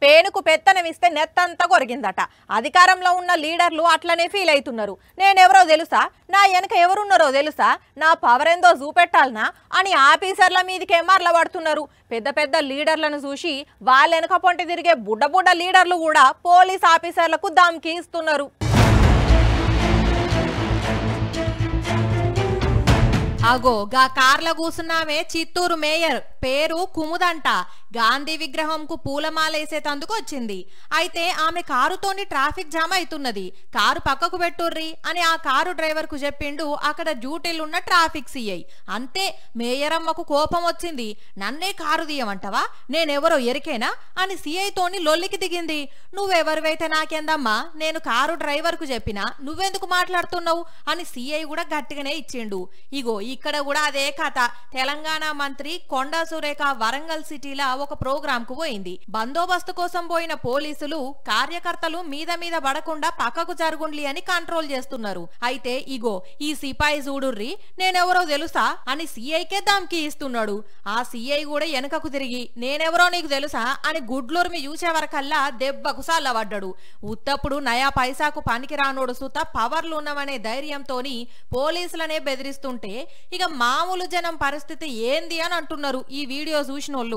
పేనుకు పెత్తనం ఇస్తే నెత్తంతా కొరిగిందట. అధికారంలో ఉన్న లీడర్లు అట్లనే ఫీల్ అవుతున్నారు. నేనెవరో తెలుసా, నా వెనక ఎవరున్నారో తెలుసా, నా పవర్ ఏందో చూపెట్టాలనా అని ఆఫీసర్ల మీదకి ఎమ్మర్ల పడుతున్నారు. పెద్ద పెద్ద లీడర్లను చూసి వాళ్ళ వెనక పొంటి తిరిగే బుడ్డ బుడ్డ లీడర్లు కూడా పోలీస్ ఆఫీసర్లకు ధమ్కి ఇస్తున్నారు. అగో గా కార్ల కూసున్నామే చిత్తూరు మేయర్, పేరు కుముదంట. గాంధీ విగ్రహంకు పూలమాలేసేతందుకు వచ్చింది. అయితే ఆమె కారుతోని ట్రాఫిక్ జామ్ అవుతున్నది. కారు పక్కకు పెట్టుర్రి అని ఆ కారు డ్రైవర్ కు చెప్పిండు అక్కడ డ్యూటీలు ఉన్న ట్రాఫిక్ సిఐ. అంతే మేయర్ అమ్మకు కోపం వచ్చింది. నన్నే కారు తీయమంటావా, నేనెవరో ఎరికేనా అని సిఐ తోని లొల్లికి దిగింది. నువ్వెవరివైతే నాకేందమ్మా, నేను కారు డ్రైవర్ కు చెప్పినా నువ్వెందుకు మాట్లాడుతున్నావు అని సిఐ కూడా గట్టిగానే ఇచ్చిండు. ఇగో ఇక్కడ కూడా అదే కథ. తెలంగాణ మంత్రి కొండా సురేఖ వరంగల్ సిటీలో ఒక ప్రోగ్రామ్ కు పోయింది. బందోబస్తు కోసం పోయిన పోలీసులు కార్యకర్తలు మీద మీద పడకుండా పక్కకు జరుగుండ్లి అని కంట్రోల్ చేస్తున్నారు. అయితే ఇగో ఈ సిపాయి చూడుర్రి, నేనెవరో తెలుసా అని సిఐకే ధమ్కి ఇస్తున్నాడు. ఆ సిఐ కూడా వెనకకు తిరిగి నేనెవరో నీకు తెలుసా అని గుడ్లూరుమి చూసే వరకల్లా దెబ్బకు సల్లబడ్డాడు. ఉత్తప్పుడు నయా పైసాకు పనికి రానోడు సుత పవర్లు ఉన్నవనే ధైర్యంతోని పోలీసులనే బెదిరిస్తుంటే ఇక మామూలు జనం పరిస్థితి ఏంది అని అంటున్నారు ఈ వీడియో చూసినోళ్ళు.